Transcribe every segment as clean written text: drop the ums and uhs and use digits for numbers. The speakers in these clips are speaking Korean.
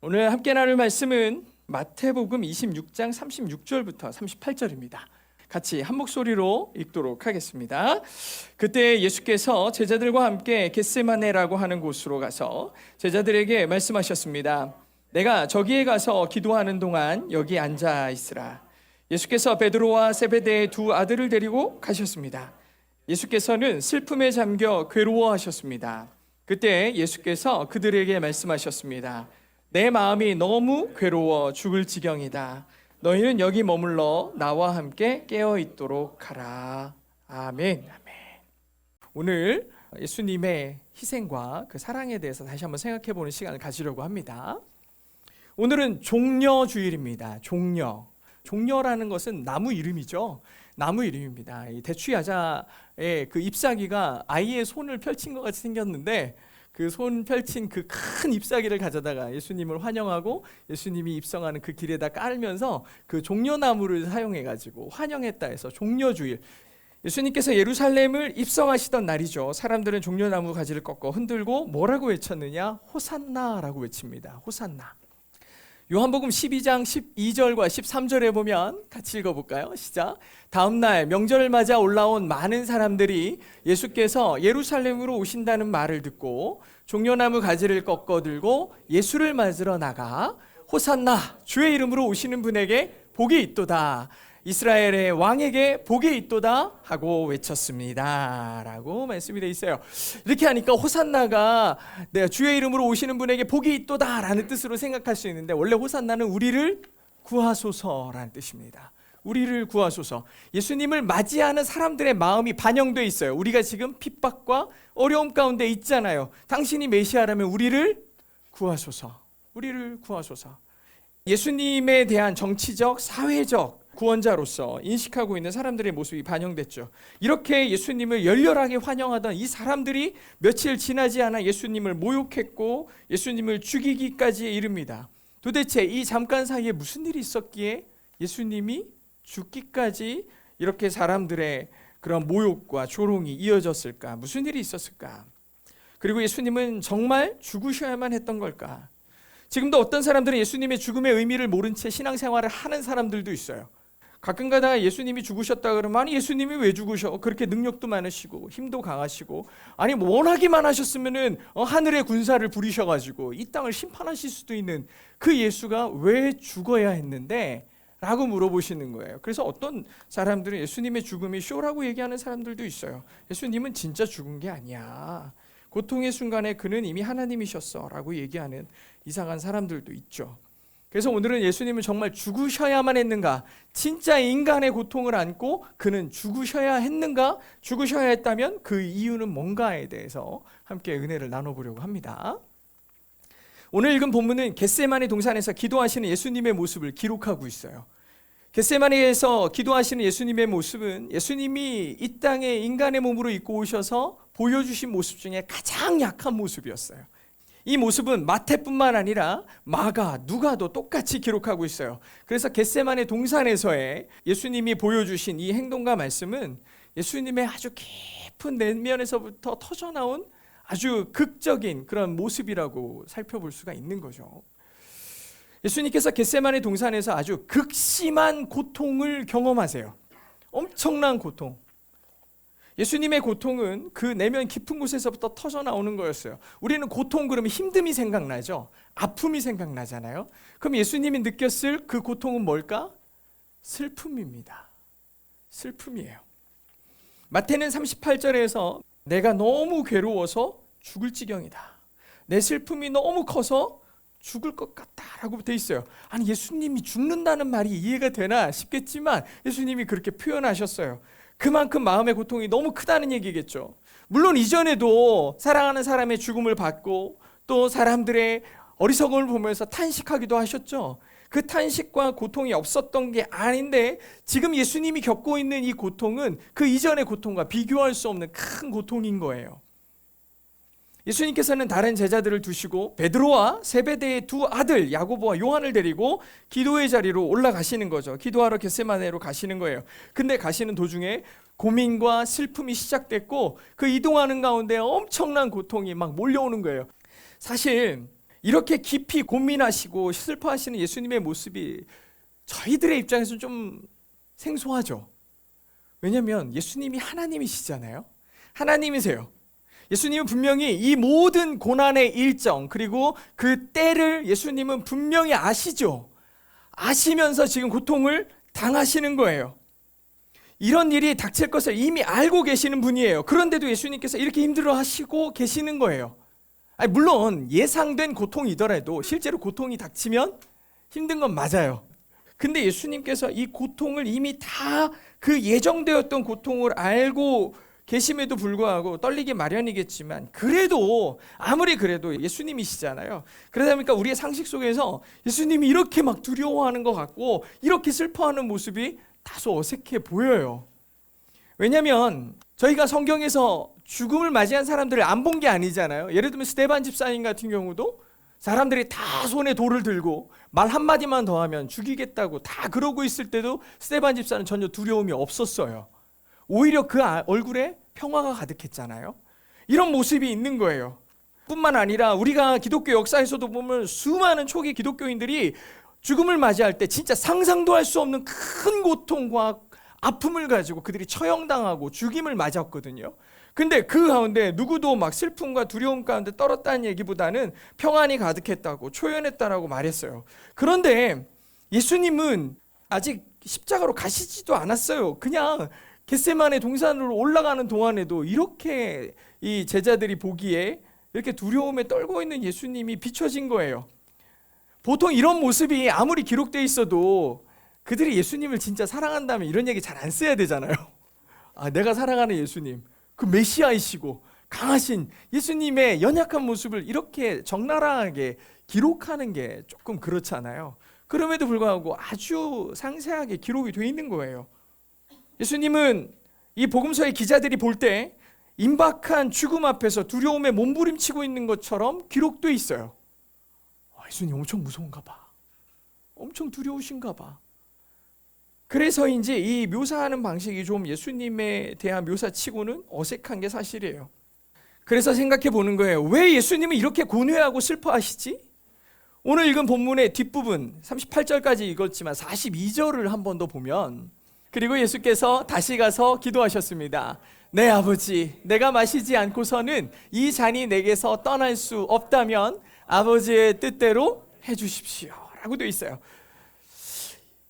오늘 함께 나눌 말씀은 마태복음 26장 36절부터 38절입니다. 같이 한 목소리로 읽도록 하겠습니다. 그때 예수께서 제자들과 함께 겟세마네라고 하는 곳으로 가서 제자들에게 말씀하셨습니다. 내가 저기에 가서 기도하는 동안 여기 앉아 있으라. 예수께서 베드로와 세베대의 두 아들을 데리고 가셨습니다. 예수께서는 슬픔에 잠겨 괴로워하셨습니다. 그때 예수께서 그들에게 말씀하셨습니다. 내 마음이 너무 괴로워 죽을 지경이다. 너희는 여기 머물러 나와 함께 깨어 있도록 하라. 아멘. 아멘. 오늘 예수님의 희생과 그 사랑에 대해서 다시 한번 생각해 보는 시간을 가지려고 합니다. 오늘은 종려 주일입니다. 종려라는 것은 나무 이름이죠. 나무 이름입니다. 이 대추야자의 그 잎사귀가 아이의 손을 펼친 것 같이 생겼는데 그 손 펼친 그 큰 잎사귀를 가져다가 예수님을 환영하고 예수님이 입성하는 그 길에다 깔면서 그 종려나무를 사용해가지고 환영했다 해서 종려주일. 예수님께서 예루살렘을 입성하시던 날이죠. 사람들은 종려나무 가지를 꺾어 흔들고 뭐라고 외쳤느냐? 호산나라고 외칩니다. 호산나. 요한복음 12장 12절과 13절에 보면 같이 읽어볼까요? 시작. 다음 날 명절을 맞아 올라온 많은 사람들이 예수께서 예루살렘으로 오신다는 말을 듣고 종려나무 가지를 꺾어 들고 예수를 맞으러 나가 호산나 주의 이름으로 오시는 분에게 복이 있도다. 이스라엘의 왕에게 복이 있도다 하고 외쳤습니다 라고 말씀이 되어 있어요. 이렇게 하니까 호산나가 내가 주의 이름으로 오시는 분에게 복이 있도다 라는 뜻으로 생각할 수 있는데, 원래 호산나는 우리를 구하소서라는 뜻입니다. 우리를 구하소서. 예수님을 맞이하는 사람들의 마음이 반영되어 있어요. 우리가 지금 핍박과 어려움 가운데 있잖아요. 당신이 메시아라면 우리를 구하소서. 우리를 구하소서. 예수님에 대한 정치적, 사회적 구원자로서 인식하고 있는 사람들의 모습이 반영됐죠. 이렇게 예수님을 열렬하게 환영하던 이 사람들이 며칠 지나지 않아 예수님을 모욕했고 예수님을 죽이기까지 이릅니다. 도대체 이 잠깐 사이에 무슨 일이 있었기에 예수님이 죽기까지 이렇게 사람들의 그런 모욕과 조롱이 이어졌을까? 무슨 일이 있었을까? 그리고 예수님은 정말 죽으셔야만 했던 걸까? 지금도 어떤 사람들은 예수님의 죽음의 의미를 모른 채 신앙생활을 하는 사람들도 있어요. 가끔 가다가 예수님이 죽으셨다 그러면 아니 예수님이 왜 죽으셔? 그렇게 능력도 많으시고 힘도 강하시고 아니 원하기만 하셨으면은 하늘의 군사를 부리셔가지고 이 땅을 심판하실 수도 있는 그 예수가 왜 죽어야 했는데? 라고 물어보시는 거예요. 그래서 어떤 사람들은 예수님의 죽음이 쇼라고 얘기하는 사람들도 있어요. 예수님은 진짜 죽은 게 아니야. 고통의 순간에 그는 이미 하나님이셨어 라고 얘기하는 이상한 사람들도 있죠. 그래서 오늘은 예수님은 정말 죽으셔야만 했는가? 진짜 인간의 고통을 안고 그는 죽으셔야 했는가? 죽으셔야 했다면 그 이유는 뭔가에 대해서 함께 은혜를 나눠보려고 합니다. 오늘 읽은 본문은 겟세마네 동산에서 기도하시는 예수님의 모습을 기록하고 있어요. 겟세마네에서 기도하시는 예수님의 모습은 예수님이 이 땅에 인간의 몸으로 입고 오셔서 보여주신 모습 중에 가장 약한 모습이었어요. 이 모습은 마태뿐만 아니라 마가, 누가도 똑같이 기록하고 있어요. 그래서 겟세마네 동산에서의 예수님이 보여주신 이 행동과 말씀은 예수님의 아주 깊은 내면에서부터 터져나온 아주 극적인 그런 모습이라고 살펴볼 수가 있는 거죠. 예수님께서 겟세마네 동산에서 아주 극심한 고통을 경험하세요. 엄청난 고통. 예수님의 고통은 그 내면 깊은 곳에서부터 터져나오는 거였어요. 우리는 고통 그러면 힘듦이 생각나죠. 아픔이 생각나잖아요. 그럼 예수님이 느꼈을 그 고통은 뭘까? 슬픔입니다. 슬픔이에요. 마태는 38절에서 내가 너무 괴로워서 죽을 지경이다. 내 슬픔이 너무 커서 죽을 것 같다라고 돼 있어요. 아니 예수님이 죽는다는 말이 이해가 되나 싶겠지만 예수님이 그렇게 표현하셨어요. 그만큼 마음의 고통이 너무 크다는 얘기겠죠. 물론 이전에도 사랑하는 사람의 죽음을 받고 또 사람들의 어리석음을 보면서 탄식하기도 하셨죠. 그 탄식과 고통이 없었던 게 아닌데 지금 예수님이 겪고 있는 이 고통은 그 이전의 고통과 비교할 수 없는 큰 고통인 거예요. 예수님께서는 다른 제자들을 두시고 베드로와 세베대의 두 아들 야고보와 요한을 데리고 기도의 자리로 올라가시는 거죠. 기도하러 겟세마네로 가시는 거예요. 근데 가시는 도중에 고민과 슬픔이 시작됐고 그 이동하는 가운데 엄청난 고통이 막 몰려오는 거예요. 사실 이렇게 깊이 고민하시고 슬퍼하시는 예수님의 모습이 저희들의 입장에서는 좀 생소하죠. 왜냐하면 예수님이 하나님이시잖아요. 하나님이세요. 예수님은 분명히 이 모든 고난의 일정 그리고 그 때를 예수님은 분명히 아시죠. 아시면서 지금 고통을 당하시는 거예요. 이런 일이 닥칠 것을 이미 알고 계시는 분이에요. 그런데도 예수님께서 이렇게 힘들어 하시고 계시는 거예요. 아니, 물론 예상된 고통이더라도 실제로 고통이 닥치면 힘든 건 맞아요. 근데 예수님께서 이 고통을 이미 다 그 예정되었던 고통을 알고 계심에도 불구하고 떨리기 마련이겠지만 그래도 아무리 그래도 예수님이시잖아요. 그러다 보니까 우리의 상식 속에서 예수님이 이렇게 막 두려워하는 것 같고 이렇게 슬퍼하는 모습이 다소 어색해 보여요. 왜냐하면 저희가 성경에서 죽음을 맞이한 사람들을 안 본 게 아니잖아요. 예를 들면 스데반 집사님 같은 경우도 사람들이 다 손에 돌을 들고 말 한마디만 더 하면 죽이겠다고 다 그러고 있을 때도 스데반 집사는 전혀 두려움이 없었어요. 오히려 그 얼굴에 평화가 가득했잖아요. 이런 모습이 있는 거예요. 뿐만 아니라 우리가 기독교 역사에서도 보면 수많은 초기 기독교인들이 죽음을 맞이할 때 진짜 상상도 할 수 없는 큰 고통과 아픔을 가지고 그들이 처형당하고 죽임을 맞았거든요. 근데 그 가운데 누구도 막 슬픔과 두려움 가운데 떨었다는 얘기보다는 평안이 가득했다고 초연했다라고 말했어요. 그런데 예수님은 아직 십자가로 가시지도 않았어요. 그냥 겟세마네 동산으로 올라가는 동안에도 이렇게 이 제자들이 보기에 이렇게 두려움에 떨고 있는 예수님이 비춰진 거예요. 보통 이런 모습이 아무리 기록되어 있어도 그들이 예수님을 진짜 사랑한다면 이런 얘기 잘 안 써야 되잖아요. 아, 내가 사랑하는 예수님, 그 메시아이시고 강하신 예수님의 연약한 모습을 이렇게 적나라하게 기록하는 게 조금 그렇잖아요. 그럼에도 불구하고 아주 상세하게 기록이 되어 있는 거예요. 예수님은 이 복음서의 기자들이 볼 때 임박한 죽음 앞에서 두려움에 몸부림치고 있는 것처럼 기록되어 있어요. 예수님 엄청 무서운가 봐. 엄청 두려우신가 봐. 그래서인지 이 묘사하는 방식이 좀 예수님에 대한 묘사치고는 어색한 게 사실이에요. 그래서 생각해 보는 거예요. 왜 예수님은 이렇게 고뇌하고 슬퍼하시지? 오늘 읽은 본문의 뒷부분 38절까지 읽었지만 42절을 한 번 더 보면 그리고 예수께서 다시 가서 기도하셨습니다. 내 아버지, 내가 마시지 않고서는 이 잔이 내게서 떠날 수 없다면 아버지의 뜻대로 해주십시오 라고 되어 있어요.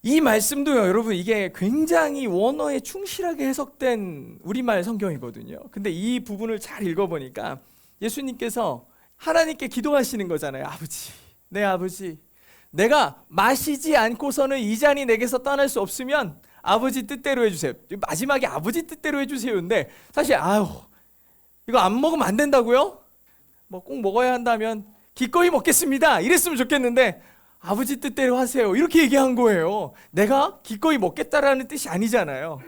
이 말씀도요, 여러분, 이게 굉장히 원어에 충실하게 해석된 우리말 성경이거든요. 근데 이 부분을 잘 읽어보니까 예수님께서 하나님께 기도하시는 거잖아요. 아버지, 내 아버지, 내가 마시지 않고서는 이 잔이 내게서 떠날 수 없으면 아버지 뜻대로 해주세요. 마지막에 아버지 뜻대로 해주세요인데 사실 이거 안 먹으면 안 된다고요? 뭐 꼭 먹어야 한다면 기꺼이 먹겠습니다 이랬으면 좋겠는데 아버지 뜻대로 하세요 이렇게 얘기한 거예요. 내가 기꺼이 먹겠다라는 뜻이 아니잖아요.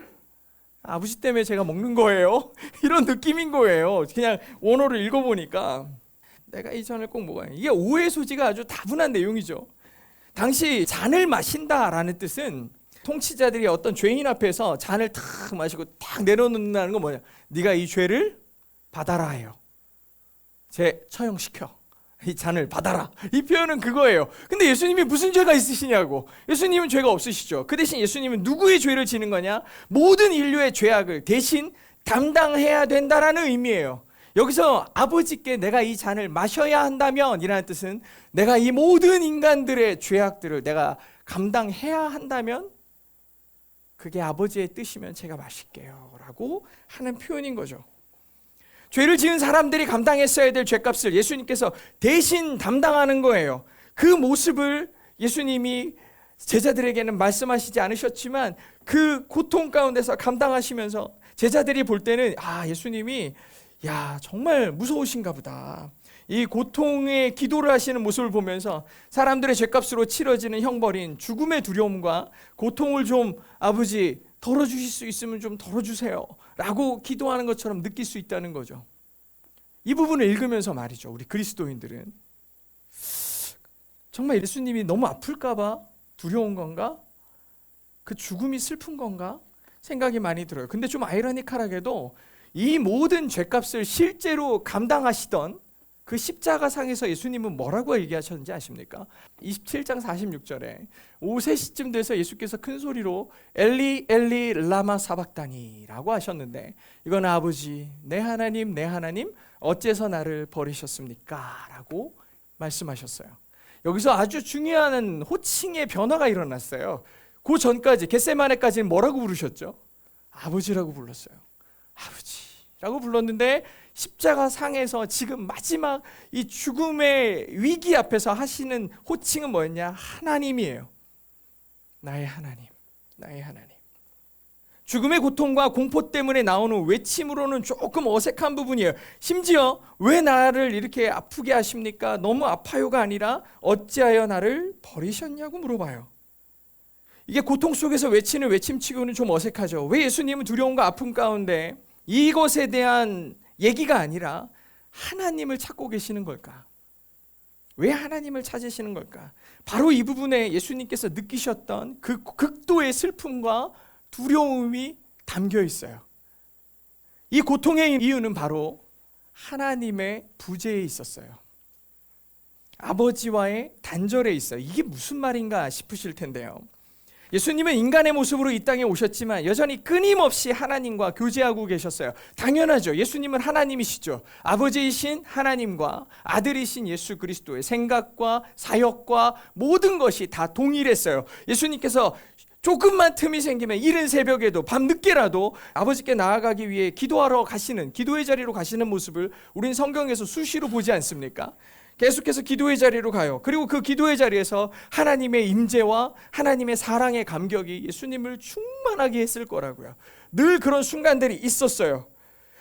아버지 때문에 제가 먹는 거예요 이런 느낌인 거예요. 그냥 원어를 읽어보니까 내가 이 잔을 꼭 먹어야 해. 이게 오해 소지가 아주 다분한 내용이죠. 당시 잔을 마신다라는 뜻은 통치자들이 어떤 죄인 앞에서 잔을 탁 마시고 탁 내려놓는다는 건 뭐냐? 네가 이 죄를 받아라 해요. 처형시켜. 이 잔을 받아라. 이 표현은 그거예요. 근데 예수님이 무슨 죄가 있으시냐고. 예수님은 죄가 없으시죠. 그 대신 예수님은 누구의 죄를 지는 거냐? 모든 인류의 죄악을 대신 담당해야 된다라는 의미예요. 여기서 아버지께 내가 이 잔을 마셔야 한다면 이라는 뜻은 내가 이 모든 인간들의 죄악들을 내가 감당해야 한다면 그게 아버지의 뜻이면 제가 마실게요 라고 하는 표현인 거죠. 죄를 지은 사람들이 감당했어야 될 죄값을 예수님께서 대신 담당하는 거예요. 그 모습을 예수님이 제자들에게는 말씀하시지 않으셨지만 그 고통 가운데서 감당하시면서 제자들이 볼 때는 예수님이 정말 무서우신가 보다. 이 고통의 기도를 하시는 모습을 보면서 사람들의 죄값으로 치러지는 형벌인 죽음의 두려움과 고통을 좀 아버지 덜어주실 수 있으면 좀 덜어주세요 라고 기도하는 것처럼 느낄 수 있다는 거죠. 이 부분을 읽으면서 말이죠. 우리 그리스도인들은 정말 예수님이 너무 아플까 봐 두려운 건가? 그 죽음이 슬픈 건가? 생각이 많이 들어요. 근데 좀 아이러니컬하게도 이 모든 죄값을 실제로 감당하시던 그 십자가상에서 예수님은 뭐라고 얘기하셨는지 아십니까? 27장 46절에 오후 3시쯤 돼서 예수께서 큰 소리로 엘리 엘리 라마 사박다니라고 하셨는데, 이건 아버지 내 하나님 어째서 나를 버리셨습니까? 라고 말씀하셨어요. 여기서 아주 중요한 호칭의 변화가 일어났어요. 그 전까지 겟세마네까지는 뭐라고 부르셨죠? 아버지라고 불렀어요. 아버지라고 불렀는데 십자가 상에서 지금 마지막 이 죽음의 위기 앞에서 하시는 호칭은 뭐였냐? 하나님이에요. 나의 하나님, 나의 하나님. 죽음의 고통과 공포 때문에 나오는 외침으로는 조금 어색한 부분이에요. 심지어 왜 나를 이렇게 아프게 하십니까? 너무 아파요가 아니라 어찌하여 나를 버리셨냐고 물어봐요. 이게 고통 속에서 외치는 외침치고는 좀 어색하죠. 왜 예수님은 두려움과 아픔 가운데 이것에 대한 얘기가 아니라 하나님을 찾고 계시는 걸까? 왜 하나님을 찾으시는 걸까? 바로 이 부분에 예수님께서 느끼셨던 그 극도의 슬픔과 두려움이 담겨 있어요. 이 고통의 이유는 바로 하나님의 부재에 있었어요. 아버지와의 단절에 있어요. 이게 무슨 말인가 싶으실 텐데요. 예수님은 인간의 모습으로 이 땅에 오셨지만 여전히 끊임없이 하나님과 교제하고 계셨어요. 당연하죠. 예수님은 하나님이시죠. 아버지이신 하나님과 아들이신 예수 그리스도의 생각과 사역과 모든 것이 다 동일했어요. 예수님께서 조금만 틈이 생기면 이른 새벽에도 밤늦게라도 아버지께 나아가기 위해 기도하러 가시는, 기도의 자리로 가시는 모습을 우린 성경에서 수시로 보지 않습니까? 계속해서 기도의 자리로 가요. 그리고 그 기도의 자리에서 하나님의 임재와 하나님의 사랑의 감격이 예수님을 충만하게 했을 거라고요. 늘 그런 순간들이 있었어요.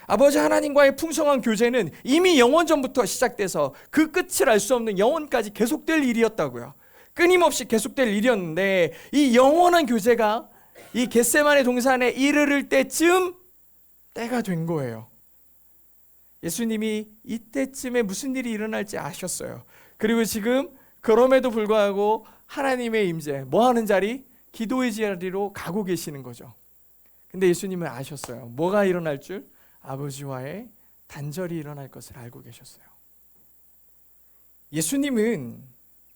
아버지 하나님과의 풍성한 교제는 이미 영원 전부터 시작돼서 그 끝을 알 수 없는 영원까지 계속될 일이었다고요. 끊임없이 계속될 일이었는데 이 영원한 교제가 이 겟세마네 동산에 이르를 때쯤 때가 된 거예요. 예수님이 이때쯤에 무슨 일이 일어날지 아셨어요. 그리고 지금 그럼에도 불구하고 하나님의 임재, 뭐 하는 자리? 기도의 자리로 가고 계시는 거죠. 근데 예수님은 아셨어요. 뭐가 일어날 줄? 아버지와의 단절이 일어날 것을 알고 계셨어요. 예수님은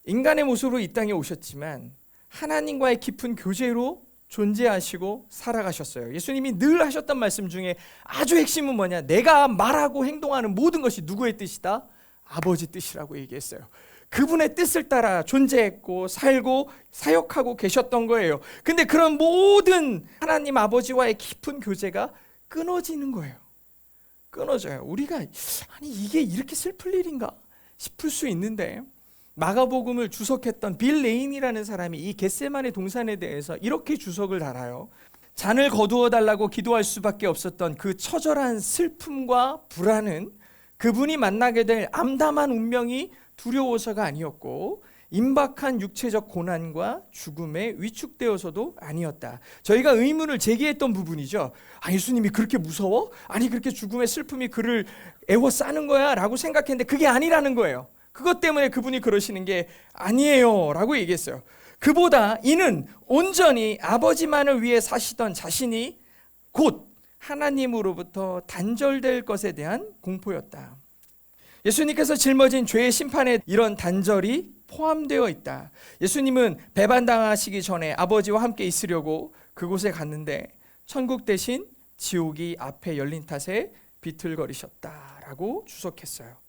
인간의 모습으로 이 땅에 오셨지만 하나님과의 깊은 교제로 존재하시고 살아가셨어요. 예수님이 늘 하셨던 말씀 중에 아주 핵심은 뭐냐? 내가 말하고 행동하는 모든 것이 누구의 뜻이다? 아버지 뜻이라고 얘기했어요. 그분의 뜻을 따라 존재했고 살고 사역하고 계셨던 거예요. 근데 그런 모든 하나님 아버지와의 깊은 교제가 끊어지는 거예요. 끊어져요. 우리가 아니 이게 이렇게 슬플 일인가 싶을 수 있는데 마가복음을 주석했던 빌 레인이라는 사람이 이 겟세마네 동산에 대해서 이렇게 주석을 달아요. 잔을 거두어 달라고 기도할 수밖에 없었던 그 처절한 슬픔과 불안은 그분이 만나게 될 암담한 운명이 두려워서가 아니었고 임박한 육체적 고난과 죽음에 위축되어서도 아니었다. 저희가 의문을 제기했던 부분이죠. 아, 예수님이 그렇게 무서워? 아니 그렇게 죽음의 슬픔이 그를 애워싸는 거야? 라고 생각했는데 그게 아니라는 거예요. 그것 때문에 그분이 그러시는 게 아니에요 라고 얘기했어요. 그보다 이는 온전히 아버지만을 위해 사시던 자신이 곧 하나님으로부터 단절될 것에 대한 공포였다. 예수님께서 짊어진 죄의 심판에 이런 단절이 포함되어 있다. 예수님은 배반당하시기 전에 아버지와 함께 있으려고 그곳에 갔는데 천국 대신 지옥이 앞에 열린 탓에 비틀거리셨다라고 주석했어요.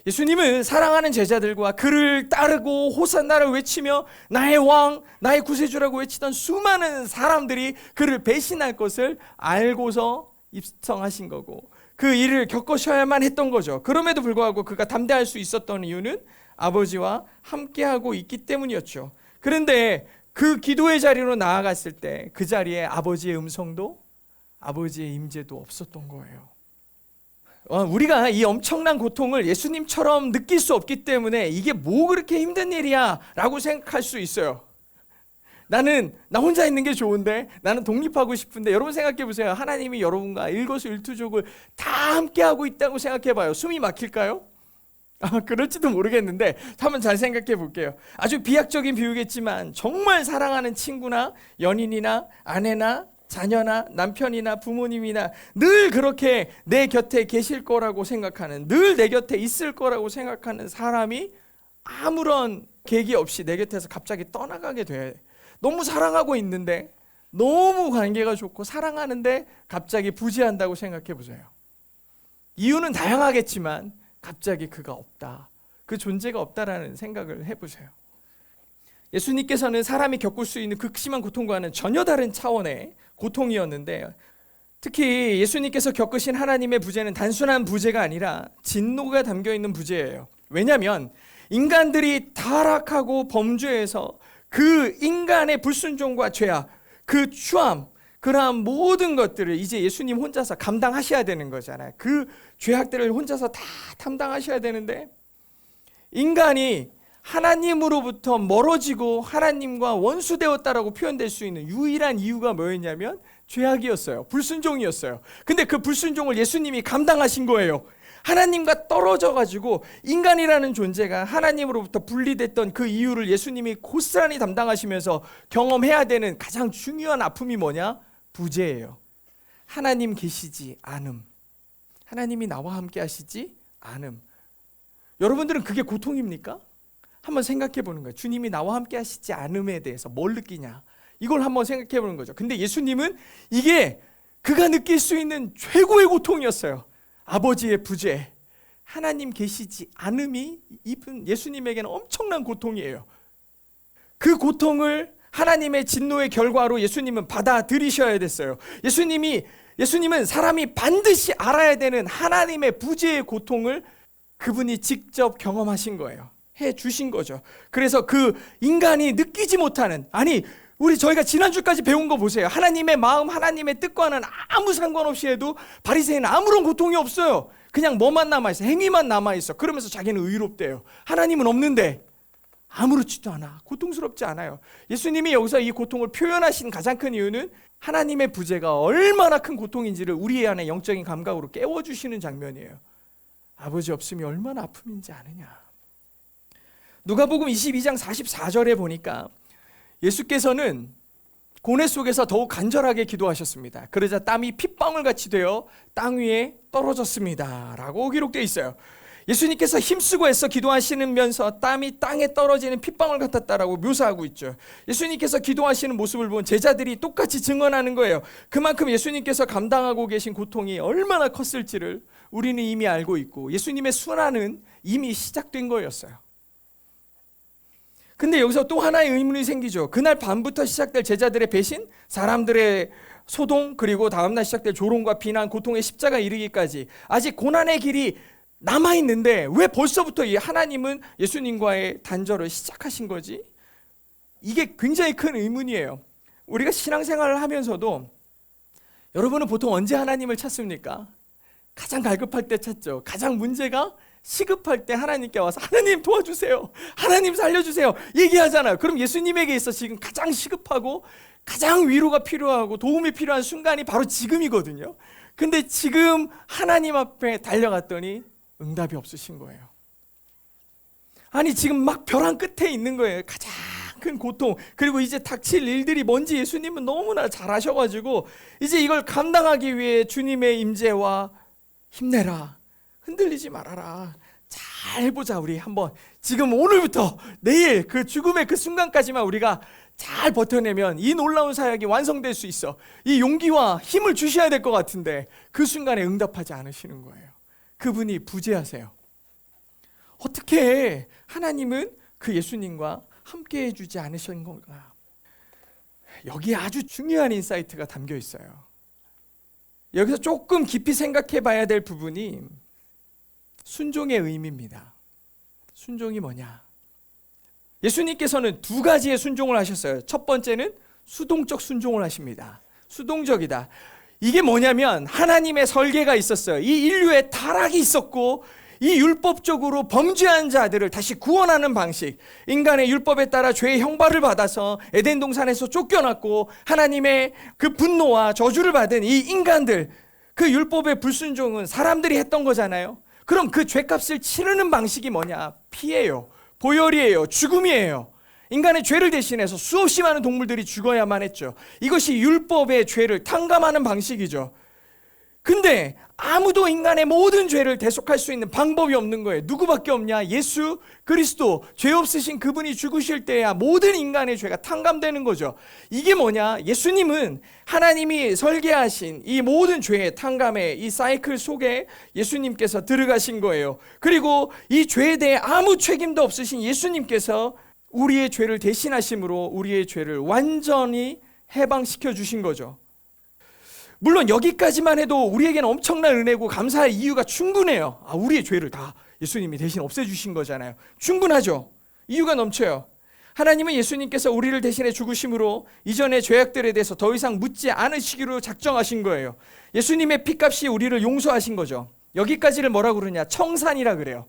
예수님은 사랑하는 제자들과 그를 따르고 호산나를 외치며 나의 왕, 나의 구세주라고 외치던 수많은 사람들이 그를 배신할 것을 알고서 입성하신 거고 그 일을 겪으셔야만 했던 거죠. 그럼에도 불구하고 그가 담대할 수 있었던 이유는 아버지와 함께하고 있기 때문이었죠. 그런데 그 기도의 자리로 나아갔을 때 그 자리에 아버지의 음성도 아버지의 임재도 없었던 거예요. 우리가 이 엄청난 고통을 예수님처럼 느낄 수 없기 때문에 이게 뭐 그렇게 힘든 일이야 라고 생각할 수 있어요. 나 혼자 있는 게 좋은데 나는 독립하고 싶은데 여러분 생각해 보세요. 하나님이 여러분과 일거수일투족을 다 함께하고 있다고 생각해 봐요. 숨이 막힐까요? 그럴지도 모르겠는데 한번 잘 생각해 볼게요. 아주 비약적인 비유겠지만 정말 사랑하는 친구나 연인이나 아내나 자녀나 남편이나 부모님이나 늘 그렇게 내 곁에 계실 거라고 생각하는, 늘 내 곁에 있을 거라고 생각하는 사람이 아무런 계기 없이 내 곁에서 갑자기 떠나가게 돼. 너무 사랑하고 있는데, 너무 관계가 좋고 사랑하는데 갑자기 부재한다고 생각해 보세요. 이유는 다양하겠지만 갑자기 그가 없다, 그 존재가 없다라는 생각을 해보세요. 예수님께서는 사람이 겪을 수 있는 극심한 고통과는 전혀 다른 차원의 고통이었는데, 특히 예수님께서 겪으신 하나님의 부재는 단순한 부재가 아니라 진노가 담겨있는 부재예요. 왜냐하면 인간들이 타락하고 범죄해서 그 인간의 불순종과 죄악, 그 추함, 그러한 모든 것들을 이제 예수님 혼자서 감당하셔야 되는 거잖아요. 그 죄악들을 혼자서 다 담당하셔야 되는데, 인간이 하나님으로부터 멀어지고 하나님과 원수되었다라고 표현될 수 있는 유일한 이유가 뭐였냐면 죄악이었어요. 불순종이었어요. 근데 그 불순종을 예수님이 감당하신 거예요. 하나님과 떨어져 가지고 인간이라는 존재가 하나님으로부터 분리됐던 그 이유를 예수님이 고스란히 담당하시면서 경험해야 되는 가장 중요한 아픔이 뭐냐? 부재예요. 하나님 계시지 않음. 하나님이 나와 함께 하시지 않음. 여러분들은 그게 고통입니까? 한번 생각해 보는 거예요. 주님이 나와 함께 하시지 않음에 대해서 뭘 느끼냐, 이걸 한번 생각해 보는 거죠. 근데 예수님은 이게 그가 느낄 수 있는 최고의 고통이었어요. 아버지의 부재, 하나님 계시지 않음이 예수님에게는 엄청난 고통이에요. 그 고통을 하나님의 진노의 결과로 예수님은 받아들이셔야 됐어요. 예수님은 사람이 반드시 알아야 되는 하나님의 부재의 고통을 그분이 직접 경험하신 거예요. 해 주신 거죠. 그래서 그 인간이 느끼지 못하는, 저희가 지난주까지 배운 거 보세요. 하나님의 마음, 하나님의 뜻과는 아무 상관없이 해도 바리새인은 아무런 고통이 없어요. 그냥 뭐만 남아있어, 행위만 남아있어. 그러면서 자기는 의롭대요. 하나님은 없는데 아무렇지도 않아, 고통스럽지 않아요. 예수님이 여기서 이 고통을 표현하신 가장 큰 이유는 하나님의 부재가 얼마나 큰 고통인지를 우리 안에 영적인 감각으로 깨워주시는 장면이에요. 아버지 없음이 얼마나 아픔인지 아느냐. 누가복음 22장 44절에 보니까 예수께서는 고뇌 속에서 더욱 간절하게 기도하셨습니다. 그러자 땀이 핏방울같이 되어 땅 위에 떨어졌습니다 라고 기록되어 있어요. 예수님께서 힘쓰고 애써 기도하시면서 땀이 땅에 떨어지는 핏방울 같았다라고 묘사하고 있죠. 예수님께서 기도하시는 모습을 본 제자들이 똑같이 증언하는 거예요. 그만큼 예수님께서 감당하고 계신 고통이 얼마나 컸을지를 우리는 이미 알고 있고, 예수님의 순환은 이미 시작된 거였어요. 근데 여기서 또 하나의 의문이 생기죠. 그날 밤부터 시작될 제자들의 배신, 사람들의 소동, 그리고 다음날 시작될 조롱과 비난, 고통의 십자가 이르기까지 아직 고난의 길이 남아있는데 왜 벌써부터 이 하나님은 예수님과의 단절을 시작하신 거지? 이게 굉장히 큰 의문이에요. 우리가 신앙생활을 하면서도 여러분은 보통 언제 하나님을 찾습니까? 가장 갈급할 때 찾죠. 가장 문제가 시급할 때 하나님께 와서 하나님 도와주세요, 하나님 살려주세요 얘기하잖아요. 그럼 예수님에게 있어 지금 가장 시급하고 가장 위로가 필요하고 도움이 필요한 순간이 바로 지금이거든요. 근데 지금 하나님 앞에 달려갔더니 응답이 없으신 거예요. 지금 막 벼랑 끝에 있는 거예요. 가장 큰 고통, 그리고 이제 닥칠 일들이 뭔지 예수님은 너무나 잘 아셔가지고 이제 이걸 감당하기 위해 주님의 임재와 힘내라, 흔들리지 말아라, 잘 해보자, 우리 한번 지금 오늘부터 내일 그 죽음의 그 순간까지만 우리가 잘 버텨내면 이 놀라운 사역이 완성될 수 있어, 이 용기와 힘을 주셔야 될 것 같은데 그 순간에 응답하지 않으시는 거예요. 그분이 부재하세요. 어떻게 하나님은 그 예수님과 함께 해주지 않으신 건가? 여기에 아주 중요한 인사이트가 담겨 있어요. 여기서 조금 깊이 생각해 봐야 될 부분이 순종의 의미입니다. 순종이 뭐냐? 예수님께서는 두 가지의 순종을 하셨어요. 첫 번째는 수동적 순종을 하십니다. 수동적이다. 이게 뭐냐면 하나님의 설계가 있었어요. 이 인류의 타락이 있었고 이 율법적으로 범죄한 자들을 다시 구원하는 방식, 인간의 율법에 따라 죄의 형벌을 받아서 에덴 동산에서 쫓겨났고 하나님의 그 분노와 저주를 받은 이 인간들, 그 율법의 불순종은 사람들이 했던 거잖아요. 그럼 그 죄값을 치르는 방식이 뭐냐? 피예요, 보혈이에요, 죽음이에요. 인간의 죄를 대신해서 수없이 많은 동물들이 죽어야만 했죠. 이것이 율법의 죄를 탕감하는 방식이죠. 근데 아무도 인간의 모든 죄를 대속할 수 있는 방법이 없는 거예요. 누구밖에 없냐? 예수 그리스도, 죄 없으신 그분이 죽으실 때야 모든 인간의 죄가 탕감되는 거죠. 이게 뭐냐? 예수님은 하나님이 설계하신 이 모든 죄의 탕감의 이 사이클 속에 예수님께서 들어가신 거예요. 그리고 이 죄에 대해 아무 책임도 없으신 예수님께서 우리의 죄를 대신하심으로 우리의 죄를 완전히 해방시켜 주신 거죠. 물론 여기까지만 해도 우리에게는 엄청난 은혜고 감사할 이유가 충분해요. 우리의 죄를 다 예수님이 대신 없애주신 거잖아요. 충분하죠. 이유가 넘쳐요. 하나님은 예수님께서 우리를 대신해 죽으심으로 이전의 죄악들에 대해서 더 이상 묻지 않으시기로 작정하신 거예요. 예수님의 피값이 우리를 용서하신 거죠. 여기까지를 뭐라고 그러냐? 청산이라 그래요.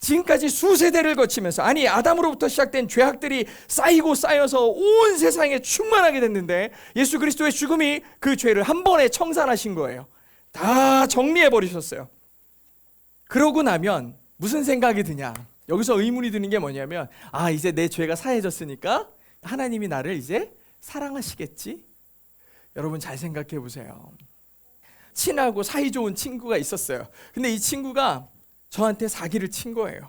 지금까지 수세대를 거치면서, 아니 아담으로부터 시작된 죄악들이 쌓이고 쌓여서 온 세상에 충만하게 됐는데 예수 그리스도의 죽음이 그 죄를 한 번에 청산하신 거예요. 다 정리해 버리셨어요. 그러고 나면 무슨 생각이 드냐? 여기서 의문이 드는 게 뭐냐면, 이제 내 죄가 사해졌으니까 하나님이 나를 이제 사랑하시겠지? 여러분 잘 생각해 보세요. 친하고 사이좋은 친구가 있었어요. 근데 이 친구가 저한테 사기를 친 거예요.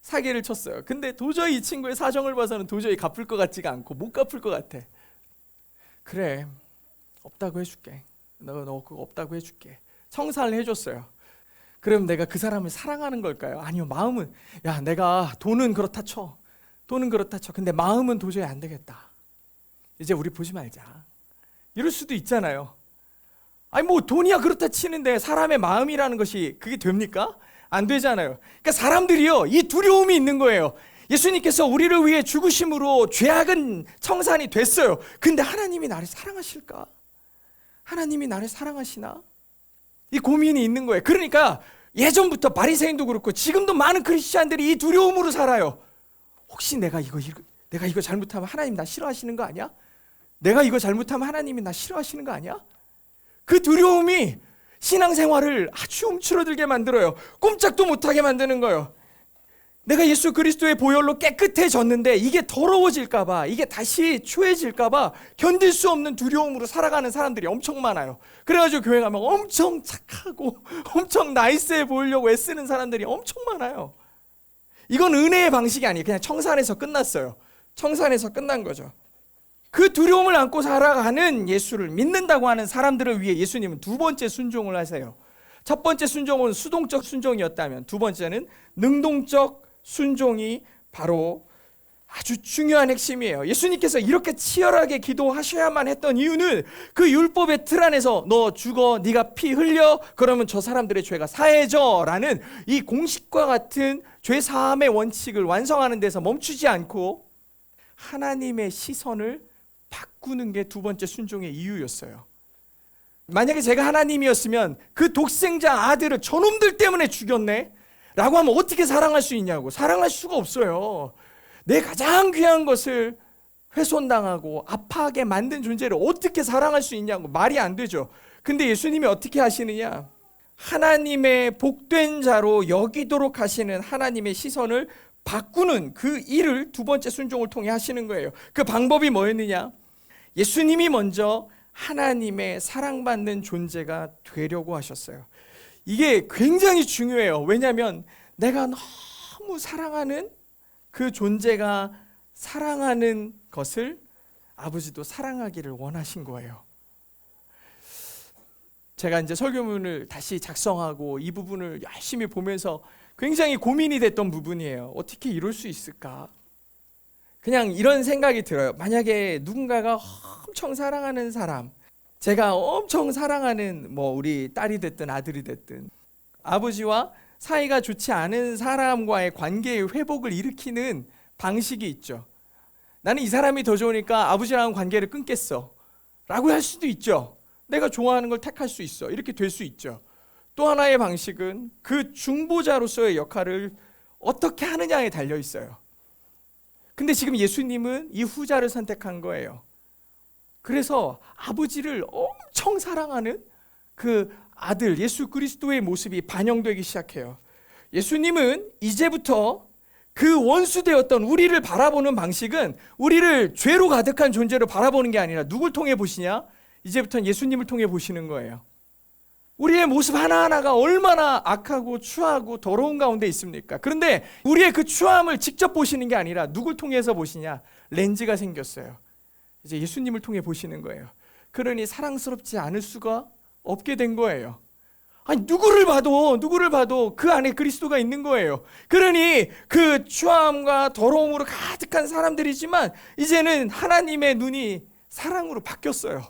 사기를 쳤어요. 근데 도저히 이 친구의 사정을 봐서는 도저히 갚을 것 같지가 않고 못 갚을 것 같아. 그래, 없다고 해줄게. 너 그거 없다고 해줄게. 청산을 해줬어요. 그럼 내가 그 사람을 사랑하는 걸까요? 아니요, 마음은, 내가 돈은 그렇다 쳐. 돈은 그렇다 쳐. 근데 마음은 도저히 안 되겠다. 이제 우리 보지 말자. 이럴 수도 있잖아요. 뭐 돈이야 그렇다 치는데 사람의 마음이라는 것이 그게 됩니까? 안 되잖아요. 그러니까 사람들이요, 이 두려움이 있는 거예요. 예수님께서 우리를 위해 죽으심으로 죄악은 청산이 됐어요. 근데 하나님이 나를 사랑하실까? 하나님이 나를 사랑하시나? 이 고민이 있는 거예요. 그러니까 예전부터 바리새인도 그렇고 지금도 많은 크리스찬들이 이 두려움으로 살아요. 혹시 내가 이거 잘못하면 하나님 나 싫어하시는 거 아니야? 내가 이거 잘못하면 하나님이 나 싫어하시는 거 아니야? 그 두려움이 신앙생활을 아주 움츠러들게 만들어요. 꼼짝도 못하게 만드는 거예요. 내가 예수 그리스도의 보혈로 깨끗해졌는데 이게 더러워질까 봐, 이게 다시 추해질까 봐 견딜 수 없는 두려움으로 살아가는 사람들이 엄청 많아요. 그래가지고 교회 가면 엄청 착하고 엄청 나이스해 보이려고 애쓰는 사람들이 엄청 많아요. 이건 은혜의 방식이 아니에요. 그냥 청산해서 끝났어요. 청산해서 끝난 거죠. 그 두려움을 안고 살아가는 예수를 믿는다고 하는 사람들을 위해 예수님은 두 번째 순종을 하세요. 첫 번째 순종은 수동적 순종이었다면 두 번째는 능동적 순종이 바로 아주 중요한 핵심이에요. 예수님께서 이렇게 치열하게 기도하셔야만 했던 이유는 그 율법의 틀 안에서 너 죽어, 네가 피 흘려, 그러면 저 사람들의 죄가 사해져 라는 이 공식과 같은 죄 사함의 원칙을 완성하는 데서 멈추지 않고 하나님의 시선을 바꾸는 게 두 번째 순종의 이유였어요. 만약에 제가 하나님이었으면 그 독생자 아들을 저놈들 때문에 죽였네? 라고 하면 어떻게 사랑할 수 있냐고. 사랑할 수가 없어요. 내 가장 귀한 것을 훼손당하고 아파하게 만든 존재를 어떻게 사랑할 수 있냐고. 말이 안 되죠. 근데 예수님이 어떻게 하시느냐? 하나님의 복된 자로 여기도록 하시는 하나님의 시선을 바꾸는 그 일을 두 번째 순종을 통해 하시는 거예요. 그 방법이 뭐였느냐? 예수님이 먼저 하나님의 사랑받는 존재가 되려고 하셨어요. 이게 굉장히 중요해요. 왜냐하면 내가 너무 사랑하는 그 존재가 사랑하는 것을 아버지도 사랑하기를 원하신 거예요. 제가 이제 설교문을 다시 작성하고 이 부분을 열심히 보면서 굉장히 고민이 됐던 부분이에요. 어떻게 이럴 수 있을까? 그냥 이런 생각이 들어요. 만약에 누군가가 엄청 사랑하는 사람, 제가 엄청 사랑하는 우리 딸이 됐든 아들이 됐든 아버지와 사이가 좋지 않은 사람과의 관계의 회복을 일으키는 방식이 있죠. 나는 이 사람이 더 좋으니까 아버지랑 관계를 끊겠어 라고 할 수도 있죠. 내가 좋아하는 걸 택할 수 있어. 이렇게 될 수 있죠. 또 하나의 방식은 그 중보자로서의 역할을 어떻게 하느냐에 달려 있어요. 근데 지금 예수님은 이 후자를 선택한 거예요. 그래서 아버지를 엄청 사랑하는 그 아들 예수 그리스도의 모습이 반영되기 시작해요. 예수님은 이제부터 그 원수되었던 우리를 바라보는 방식은 우리를 죄로 가득한 존재로 바라보는 게 아니라 누굴 통해 보시냐? 이제부터는 예수님을 통해 보시는 거예요. 우리의 모습 하나하나가 얼마나 악하고 추하고 더러운 가운데 있습니까? 그런데 우리의 그 추함을 직접 보시는 게 아니라 누굴 통해서 보시냐? 렌즈가 생겼어요. 이제 예수님을 통해 보시는 거예요. 그러니 사랑스럽지 않을 수가 없게 된 거예요. 아니, 누구를 봐도 그 안에 그리스도가 있는 거예요. 그러니 그 추함과 더러움으로 가득한 사람들이지만 이제는 하나님의 눈이 사랑으로 바뀌었어요.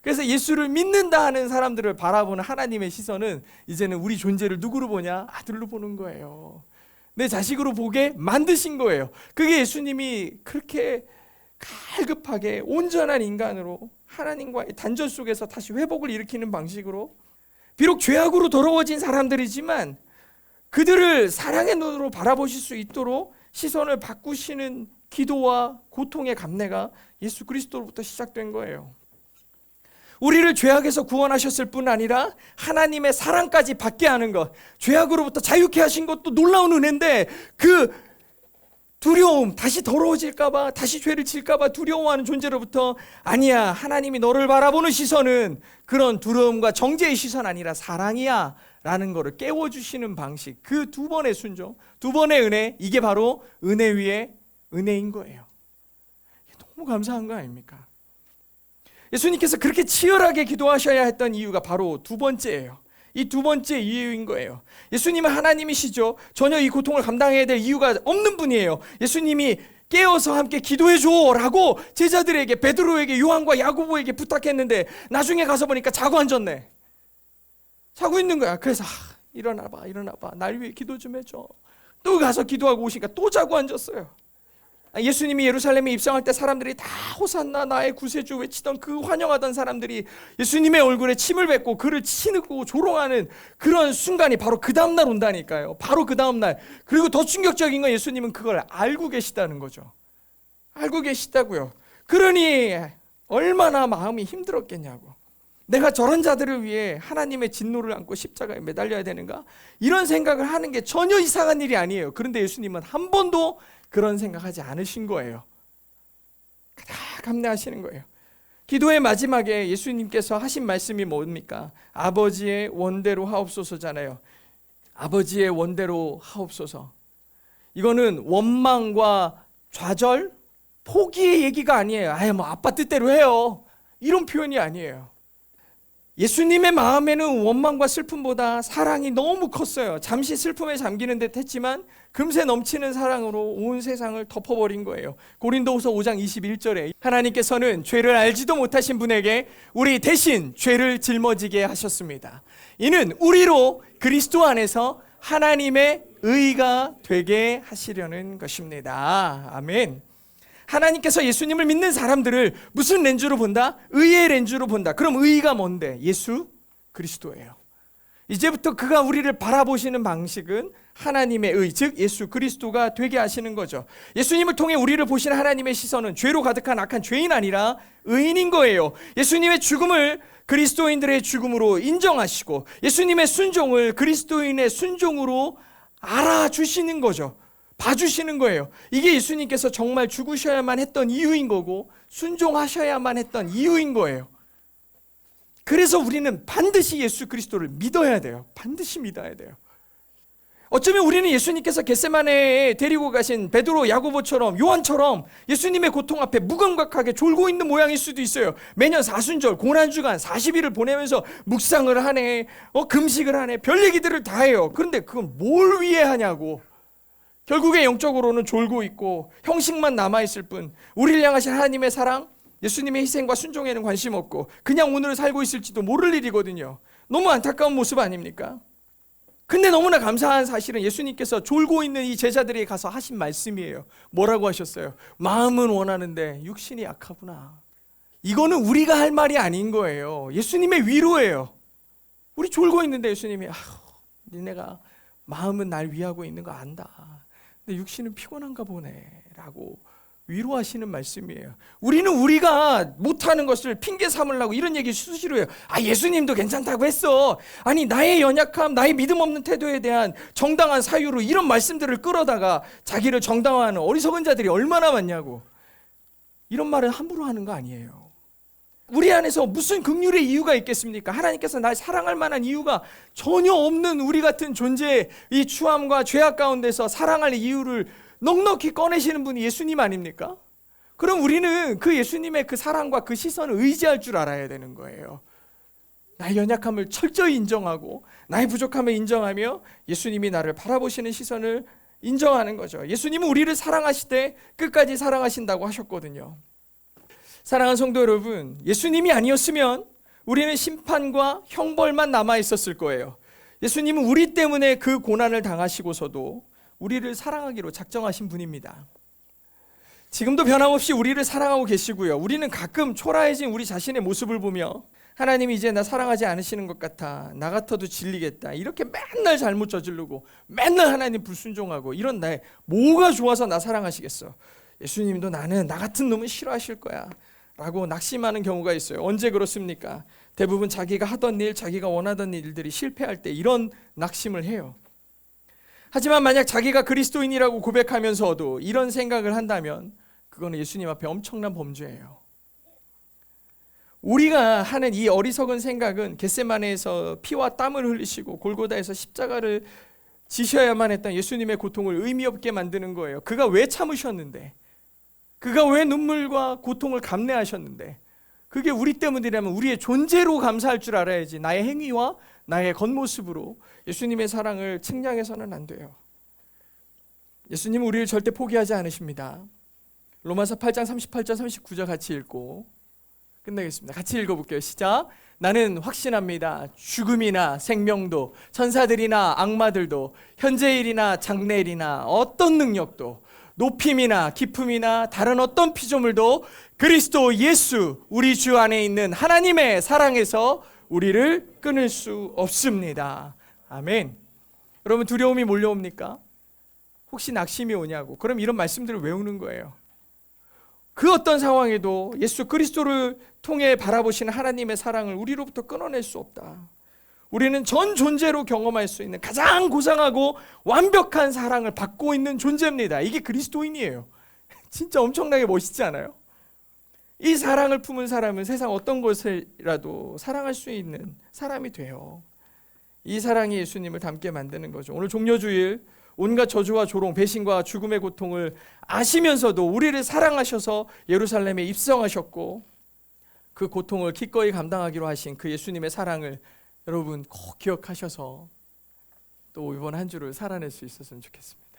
그래서 예수를 믿는다 하는 사람들을 바라보는 하나님의 시선은 이제는 우리 존재를 누구로 보냐? 아들로 보는 거예요. 내 자식으로 보게 만드신 거예요. 그게 예수님이 그렇게 갈급하게 온전한 인간으로 하나님과의 단절 속에서 다시 회복을 일으키는 방식으로, 비록 죄악으로 더러워진 사람들이지만 그들을 사랑의 눈으로 바라보실 수 있도록 시선을 바꾸시는 기도와 고통의 감내가 예수 그리스도로부터 시작된 거예요. 우리를 죄악에서 구원하셨을 뿐 아니라 하나님의 사랑까지 받게 하는 것, 죄악으로부터 자유케 하신 것도 놀라운 은혜인데 그 두려움, 다시 더러워질까봐, 다시 죄를 질까봐 두려워하는 존재로부터 아니야, 하나님이 너를 바라보는 시선은 그런 두려움과 정죄의 시선 아니라 사랑이야 라는 것을 깨워주시는 방식, 그 두 번의 순종, 두 번의 은혜, 이게 바로 은혜 위에 은혜인 거예요. 너무 감사한 거 아닙니까? 예수님께서 그렇게 치열하게 기도하셔야 했던 이유가 바로 두 번째예요. 이 두 번째 이유인 거예요. 예수님은 하나님이시죠. 전혀 이 고통을 감당해야 될 이유가 없는 분이에요. 예수님이 깨어서 함께 기도해 줘라고 제자들에게, 베드로에게, 요한과 야고보에게 부탁했는데 나중에 가서 보니까 자고 앉았네. 자고 있는 거야. 그래서 일어나봐. 날 위해 기도 좀 해줘. 또 가서 기도하고 오시니까 또 자고 앉았어요. 예수님이 예루살렘에 입성할 때 사람들이 다 호산나 나의 구세주 외치던 그 환영하던 사람들이 예수님의 얼굴에 침을 뱉고 그를 치누고 조롱하는 그런 순간이 바로 그 다음날 온다니까요. 바로 그 다음날. 그리고 더 충격적인 건 예수님은 그걸 알고 계시다는 거죠. 알고 계시다고요. 그러니 얼마나 마음이 힘들었겠냐고. 내가 저런 자들을 위해 하나님의 진노를 안고 십자가에 매달려야 되는가? 이런 생각을 하는 게 전혀 이상한 일이 아니에요. 그런데 예수님은 한 번도 그런 생각하지 않으신 거예요. 다 감내하시는 거예요. 기도의 마지막에 예수님께서 하신 말씀이 뭡니까? 아버지의 원대로 하옵소서잖아요. 아버지의 원대로 하옵소서. 이거는 원망과 좌절, 포기의 얘기가 아니에요. 뭐 아빠 뜻대로 해요. 이런 표현이 아니에요. 예수님의 마음에는 원망과 슬픔보다 사랑이 너무 컸어요. 잠시 슬픔에 잠기는 듯 했지만 금세 넘치는 사랑으로 온 세상을 덮어버린 거예요. 고린도후서 5장 21절에 하나님께서는 죄를 알지도 못하신 분에게 우리 대신 죄를 짊어지게 하셨습니다. 이는 우리로 그리스도 안에서 하나님의 의가 되게 하시려는 것입니다. 아멘. 하나님께서 예수님을 믿는 사람들을 무슨 렌즈로 본다? 의의 렌즈로 본다. 그럼 의가 뭔데? 예수 그리스도예요. 이제부터 그가 우리를 바라보시는 방식은 하나님의 의, 즉 예수 그리스도가 되게 하시는 거죠. 예수님을 통해 우리를 보시는 하나님의 시선은 죄로 가득한 악한 죄인 아니라 의인인 거예요. 예수님의 죽음을 그리스도인들의 죽음으로 인정하시고 예수님의 순종을 그리스도인의 순종으로 알아주시는 거죠. 봐주시는 거예요. 이게 예수님께서 정말 죽으셔야만 했던 이유인 거고 순종하셔야만 했던 이유인 거예요. 그래서 우리는 반드시 예수 그리스도를 믿어야 돼요. 반드시 믿어야 돼요. 어쩌면 우리는 예수님께서 겟세마네에 데리고 가신 베드로, 야고보처럼, 요한처럼 예수님의 고통 앞에 무감각하게 졸고 있는 모양일 수도 있어요. 매년 사순절, 고난주간 40일을 보내면서 묵상을 하네, 금식을 하네, 별 얘기들을 다 해요. 그런데 그건 뭘 위해 하냐고. 결국에 영적으로는 졸고 있고 형식만 남아있을 뿐 우리를 향하신 하나님의 사랑, 예수님의 희생과 순종에는 관심 없고 그냥 오늘을 살고 있을지도 모를 일이거든요. 너무 안타까운 모습 아닙니까? 근데 너무나 감사한 사실은 예수님께서 졸고 있는 이 제자들에게 가서 하신 말씀이에요. 뭐라고 하셨어요? 마음은 원하는데 육신이 약하구나. 이거는 우리가 할 말이 아닌 거예요. 예수님의 위로예요. 우리 졸고 있는데 예수님이 니네가 마음은 날 위하고 있는 거 안다. 근데 육신은 피곤한가 보네 라고 위로하시는 말씀이에요. 우리는 우리가 못하는 것을 핑계 삼으려고 이런 얘기 수시로 해요. 예수님도 괜찮다고 했어. 아니, 나의 연약함, 나의 믿음 없는 태도에 대한 정당한 사유로 이런 말씀들을 끌어다가 자기를 정당화하는 어리석은 자들이 얼마나 많냐고. 이런 말은 함부로 하는 거 아니에요. 우리 안에서 무슨 긍휼의 이유가 있겠습니까? 하나님께서 날 사랑할 만한 이유가 전혀 없는 우리 같은 존재의 이 추함과 죄악 가운데서 사랑할 이유를 넉넉히 꺼내시는 분이 예수님 아닙니까? 그럼 우리는 그 예수님의 그 사랑과 그 시선을 의지할 줄 알아야 되는 거예요. 나의 연약함을 철저히 인정하고 나의 부족함을 인정하며 예수님이 나를 바라보시는 시선을 인정하는 거죠. 예수님은 우리를 사랑하시되 끝까지 사랑하신다고 하셨거든요. 사랑하는 성도 여러분, 예수님이 아니었으면 우리는 심판과 형벌만 남아 있었을 거예요. 예수님은 우리 때문에 그 고난을 당하시고서도 우리를 사랑하기로 작정하신 분입니다. 지금도 변함없이 우리를 사랑하고 계시고요. 우리는 가끔 초라해진 우리 자신의 모습을 보며 하나님이 이제 나 사랑하지 않으시는 것 같아, 나 같아도 질리겠다, 이렇게 맨날 잘못 저지르고 맨날 하나님 불순종하고 이런 나의 뭐가 좋아서 나 사랑하시겠어, 예수님도 나는 나 같은 놈은 싫어하실 거야 라고 낙심하는 경우가 있어요. 언제 그렇습니까? 대부분 자기가 하던 일, 자기가 원하던 일들이 실패할 때 이런 낙심을 해요. 하지만 만약 자기가 그리스도인이라고 고백하면서도 이런 생각을 한다면 그거는 예수님 앞에 엄청난 범죄예요. 우리가 하는 이 어리석은 생각은 겟세마네에서 피와 땀을 흘리시고 골고다에서 십자가를 지셔야만 했던 예수님의 고통을 의미 없게 만드는 거예요. 그가 왜 참으셨는데, 그가 왜 눈물과 고통을 감내하셨는데, 그게 우리 때문이라면 우리의 존재로 감사할 줄 알아야지 나의 행위와 나의 겉모습으로 예수님의 사랑을 측량해서는 안 돼요. 예수님은 우리를 절대 포기하지 않으십니다. 로마서 8장 38절 39절 같이 읽고 끝내겠습니다. 같이 읽어볼게요. 시작. 나는 확신합니다. 죽음이나 생명도 천사들이나 악마들도 현재일이나 장래일이나 어떤 능력도 높임이나 깊음이나 다른 어떤 피조물도 그리스도 예수 우리 주 안에 있는 하나님의 사랑에서 우리를 끊을 수 없습니다. 아멘. 여러분, 두려움이 몰려옵니까? 혹시 낙심이 오냐고. 그럼 이런 말씀들을 외우는 거예요. 그 어떤 상황에도 예수 그리스도를 통해 바라보시는 하나님의 사랑을 우리로부터 끊어낼 수 없다. 우리는 전 존재로 경험할 수 있는 가장 고상하고 완벽한 사랑을 받고 있는 존재입니다. 이게 그리스도인이에요. 진짜 엄청나게 멋있지 않아요? 이 사랑을 품은 사람은 세상 어떤 것이라도 사랑할 수 있는 사람이 돼요. 이 사랑이 예수님을 닮게 만드는 거죠. 오늘 종려주일 온갖 저주와 조롱, 배신과 죽음의 고통을 아시면서도 우리를 사랑하셔서 예루살렘에 입성하셨고 그 고통을 기꺼이 감당하기로 하신 그 예수님의 사랑을 여러분 꼭 기억하셔서 또 이번 한 주를 살아낼 수 있었으면 좋겠습니다.